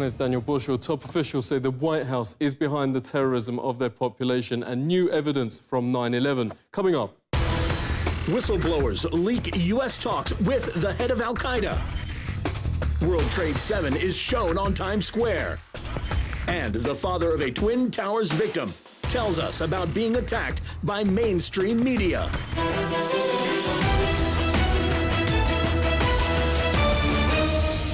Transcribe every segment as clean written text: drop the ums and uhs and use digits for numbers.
Thanks, Daniel Bushell. Top officials say the White House is behind the terrorism of their population and new evidence from 9/11. Coming up. Whistleblowers leak U.S. talks with the head of Al-Qaeda. World Trade 7 is shown on Times Square. And the father of a Twin Towers victim tells us about being attacked by mainstream media.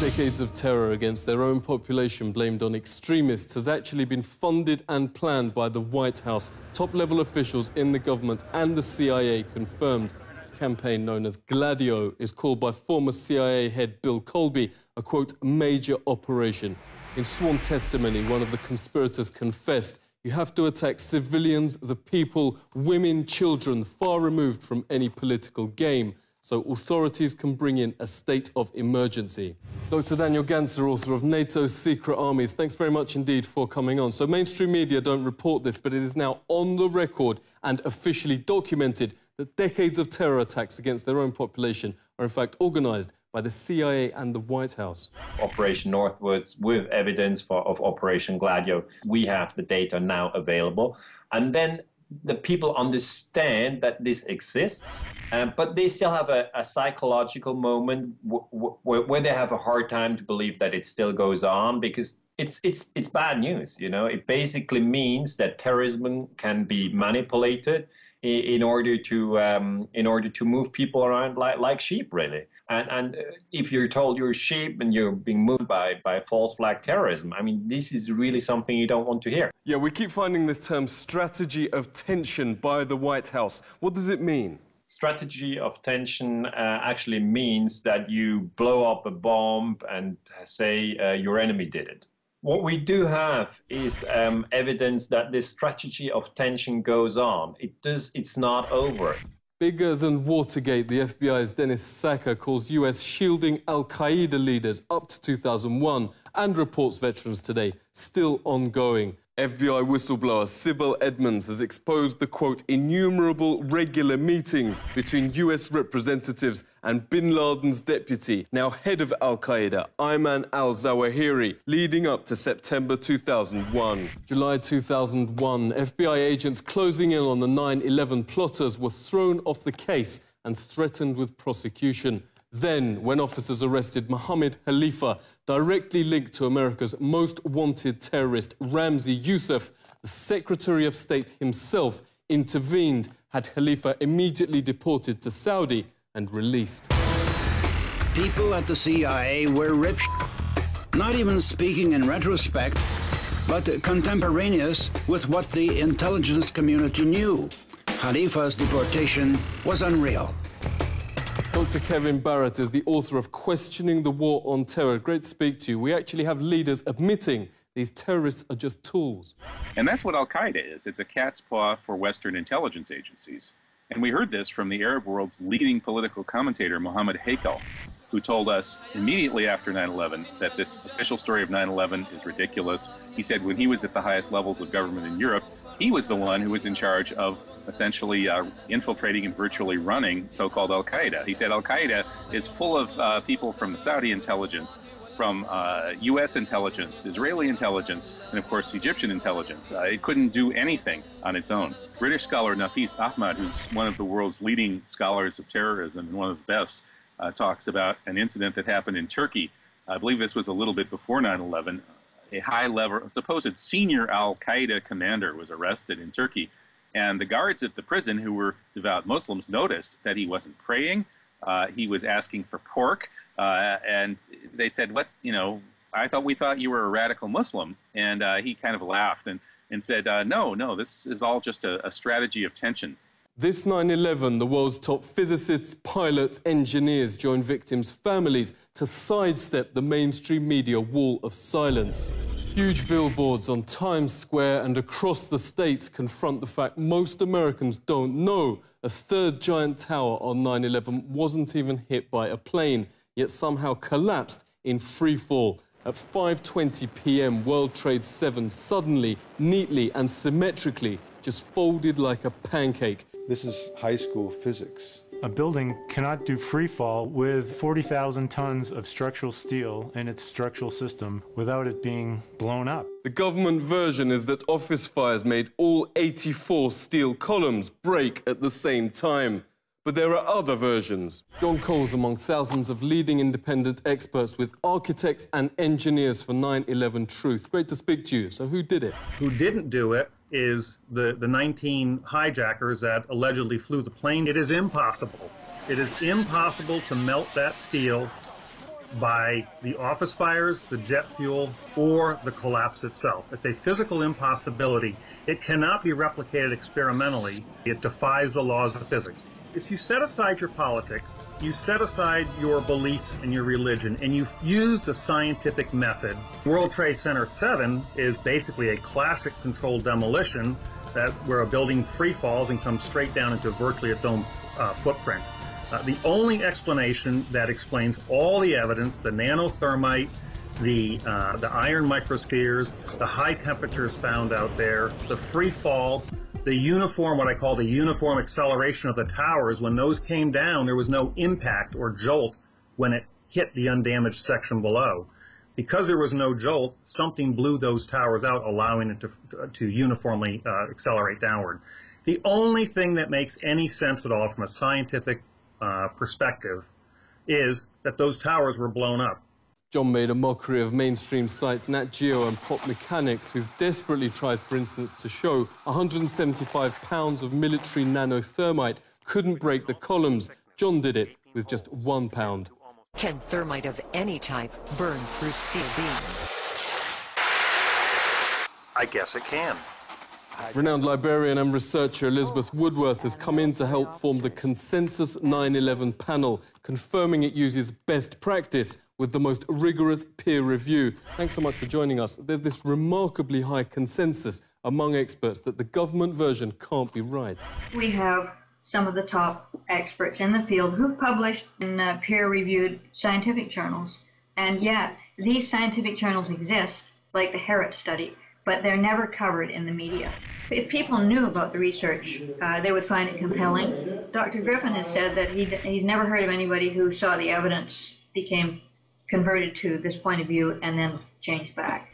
Decades of terror against their own population blamed on extremists has actually been funded and planned by the White House. Top-level officials in the government and the CIA confirmed. A campaign known as Gladio is called by former CIA head Bill Colby a, quote, major operation. In sworn testimony, one of the conspirators confessed, you have to attack civilians, the people, women, children, far removed from any political game, so authorities can bring in a state of emergency. Dr. Daniel Ganser, author of NATO's Secret Armies, thanks very much indeed for coming on. So mainstream media don't report this, but it is now on the record and officially documented that decades of terror attacks against their own population are in fact organised by the CIA and the White House. Operation Northwoods with evidence of Operation Gladio. We have the data now available. And then the people understand that this exists, but they still have a psychological moment where they have a hard time to believe that it still goes on, because it's bad news. You know, it basically means that terrorism can be manipulated in order to move people around like sheep, really. And if you're told you're sheep and you're being moved by false flag terrorism, I mean, this is really something you don't want to hear. Yeah, we keep finding this term strategy of tension by the White House. What does it mean? Strategy of tension actually means that you blow up a bomb and say your enemy did it. What we do have is evidence that this strategy of tension goes on. It's not over. Bigger than Watergate, the FBI's Dennis Sacker calls US shielding Al-Qaeda leaders up to 2001 and reports veterans today still ongoing. FBI whistleblower Sybil Edmonds has exposed the, quote, innumerable regular meetings between US representatives and bin Laden's deputy, now head of Al-Qaeda, Ayman al-Zawahiri, leading up to September 2001. July 2001, FBI agents closing in on the 9/11 plotters were thrown off the case and threatened with prosecution. Then, when officers arrested Mohammed Khalifa, directly linked to America's most wanted terrorist, Ramzi Youssef, the Secretary of State himself intervened, had Khalifa immediately deported to Saudi and released. People at the CIA were rip not even speaking in retrospect, but contemporaneous with what the intelligence community knew. Khalifa's deportation was unreal. Dr. Kevin Barrett is the author of Questioning the War on Terror. Great to speak to you. We actually have leaders admitting these terrorists are just tools. And that's what Al-Qaeda is. It's a cat's paw for Western intelligence agencies. And we heard this from the Arab world's leading political commentator, Mohammed Hakel, who told us immediately after 9/11 that this official story of 9/11 is ridiculous. He said when he was at the highest levels of government in Europe, he was the one who was in charge of essentially infiltrating and virtually running so-called Al-Qaeda. He said Al-Qaeda is full of people from Saudi intelligence, from U.S. intelligence, Israeli intelligence, and of course Egyptian intelligence. It couldn't do anything on its own. British scholar Nafis Ahmad, who's one of the world's leading scholars of terrorism and one of the best, talks about an incident that happened in Turkey. I believe this was a little bit before 9/11. A high-level, supposed senior Al-Qaeda commander was arrested in Turkey. And the guards at the prison, who were devout Muslims, noticed that he wasn't praying. He was asking for pork. And they said, "What? You know, we thought you were a radical Muslim." And he kind of laughed and said, no, this is all just a strategy of tension. This 9/11, the world's top physicists, pilots, engineers joined victims' families to sidestep the mainstream media wall of silence. Huge billboards on Times Square and across the states confront the fact most Americans don't know a third giant tower on 9/11 wasn't even hit by a plane, yet somehow collapsed in free fall. At 5:20 p.m., World Trade 7 suddenly, neatly and symmetrically just folded like a pancake. This is high school physics. A building cannot do free fall with 40,000 tons of structural steel in its structural system without it being blown up. The government version is that office fires made all 84 steel columns break at the same time. But there are other versions. John Cole's among thousands of leading independent experts with architects and engineers for 9/11 Truth. Great to speak to you. So who did it? Who didn't do it is the 19 hijackers that allegedly flew the plane. It is impossible. It is impossible to melt that steel by the office fires, the jet fuel, or the collapse itself. It's a physical impossibility. It cannot be replicated experimentally. It defies the laws of physics. If you set aside your politics, you set aside your beliefs and your religion, and you use the scientific method. World Trade Center 7 is basically a classic controlled demolition where a building free falls and comes straight down into virtually its own footprint. The only explanation that explains all the evidence, the nanothermite, the iron microspheres, the high temperatures found out there, the free fall, the uniform, what I call the uniform acceleration of the towers, when those came down, there was no impact or jolt when it hit the undamaged section below. Because there was no jolt, something blew those towers out, allowing it to uniformly accelerate downward. The only thing that makes any sense at all from a scientific perspective is that those towers were blown up. John made a mockery of mainstream sites Nat Geo and Pop Mechanics, who've desperately tried, for instance, to show 175 pounds of military nanothermite couldn't break the columns. John did it with just 1 pound. Can thermite of any type burn through steel beams? I guess it can. Renowned librarian and researcher Elizabeth Woodworth has come in to help form the Consensus 9/11 panel, confirming it uses best practice with the most rigorous peer review. Thanks so much for joining us. There's this remarkably high consensus among experts that the government version can't be right. We have some of the top experts in the field who've published in peer-reviewed scientific journals. And yet, these scientific journals exist, like the Herrott study, but they're never covered in the media. If people knew about the research, they would find it compelling. Dr. Griffin has said that he's never heard of anybody who saw the evidence, became converted to this point of view, and then changed back.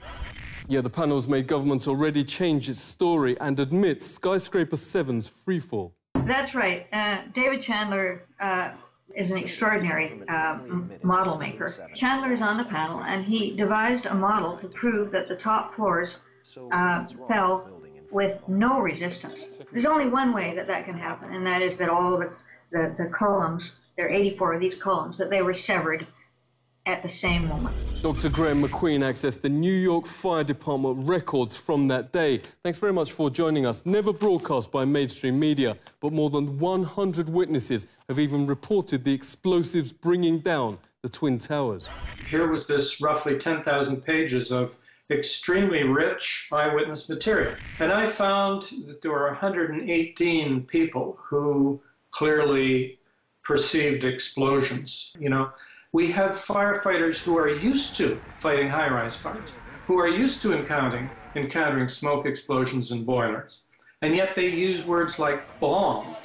Yeah, the panel's made government already change its story and admits Skyscraper 7's freefall. That's right. David Chandler is an extraordinary model maker. Chandler is on the panel, and he devised a model to prove that the top floors fell with no resistance. There's only one way that that can happen, and that is that all the columns, there are 84 of these columns, that they were severed at the same moment. Dr. Graham McQueen accessed the New York Fire Department records from that day. Thanks very much for joining us. Never broadcast by mainstream media, but more than 100 witnesses have even reported the explosives bringing down the Twin Towers. Here was this roughly 10,000 pages of extremely rich eyewitness material. And I found that there were 118 people who clearly perceived explosions. You know, we have firefighters who are used to fighting high-rise fires, who are used to encountering smoke explosions and boilers, and yet they use words like bombs.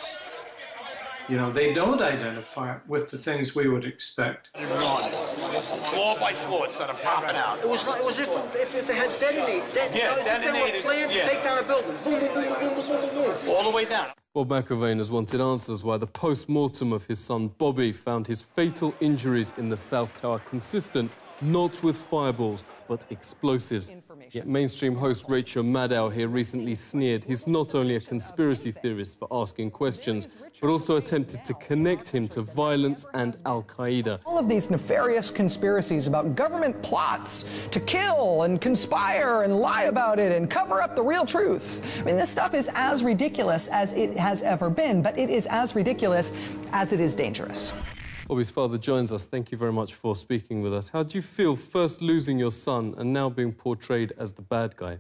You know, they don't identify with the things we would expect. Floor by floor instead of popping out. It was if they had detonated. If they were planned to take down a building. Boom, boom, boom, boom, boom, boom, boom, boom. All the way down. Bob McIlvaine has wanted answers why the post-mortem of his son Bobby found his fatal injuries in the South Tower consistent not with fireballs, but explosives. Yet mainstream host Rachel Maddow here recently sneered he's not only a conspiracy theorist for asking questions, but also attempted to connect him to violence and Al-Qaeda. All of these nefarious conspiracies about government plots to kill and conspire and lie about it and cover up the real truth. I mean, this stuff is as ridiculous as it has ever been, but it is as ridiculous as it is dangerous. Bobby's father joins us. Thank you very much for speaking with us. How do you feel first losing your son and now being portrayed as the bad guy?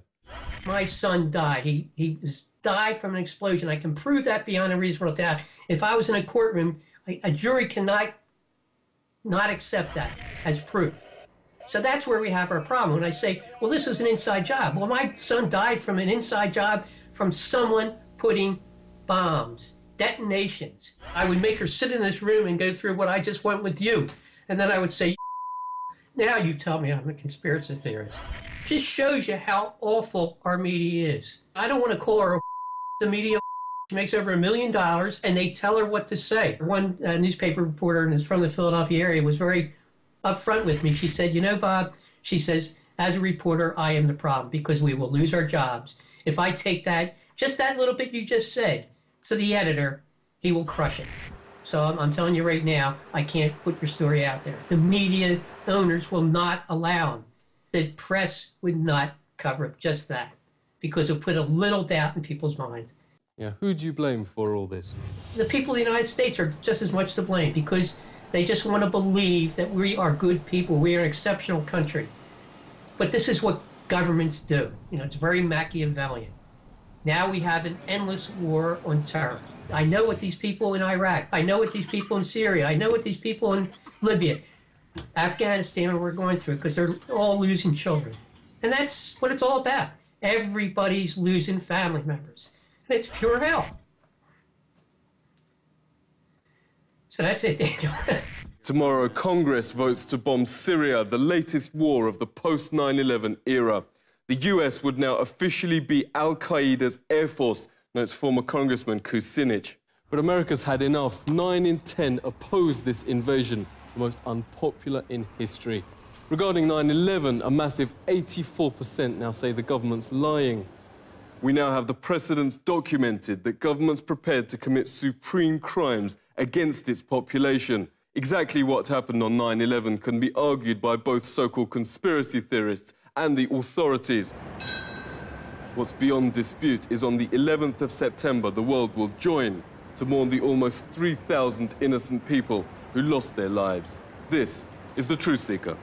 My son died. He died from an explosion. I can prove that beyond a reasonable doubt. If I was in a courtroom, a jury cannot not accept that as proof. So that's where we have our problem. When I say, well, this was an inside job. Well, my son died from an inside job from someone putting bombs detonations. I would make her sit in this room and go through what I just went with you. And then I would say, now you tell me I'm a conspiracy theorist. Just shows you how awful our media is. I don't want to call her the media. She makes over $1 million, and they tell her what to say. One newspaper reporter, and is from the Philadelphia area, was very upfront with me. She said, you know, Bob, she says, as a reporter, I am the problem because we will lose our jobs. If I take that, just that little bit you just said, to the editor, he will crush it. So I'm telling you right now, I can't put your story out there. The media owners will not allow them. The press would not cover just that because it would put a little doubt in people's minds. Yeah, who do you blame for all this? The people of the United States are just as much to blame because they just want to believe that we are good people. We are an exceptional country. But this is what governments do. You know, it's very Machiavellian. Now we have an endless war on terror. I know what these people in Iraq, I know what these people in Syria, I know what these people in Libya, Afghanistan we're going through because they're all losing children. And that's what it's all about. Everybody's losing family members. And it's pure hell. So that's it, Daniel. Tomorrow, Congress votes to bomb Syria, the latest war of the post-9/11 era. The US would now officially be al-Qaeda's air force, notes former Congressman Kucinich. But America's had enough. 9 in 10 oppose this invasion, the most unpopular in history. Regarding 9/11, a massive 84% now say the government's lying. We now have the precedents documented that governments prepared to commit supreme crimes against its population. Exactly what happened on 9/11 can be argued by both so-called conspiracy theorists and the authorities. What's beyond dispute is on the 11th of September, the world will join to mourn the almost 3,000 innocent people who lost their lives. This is The Truth Seeker.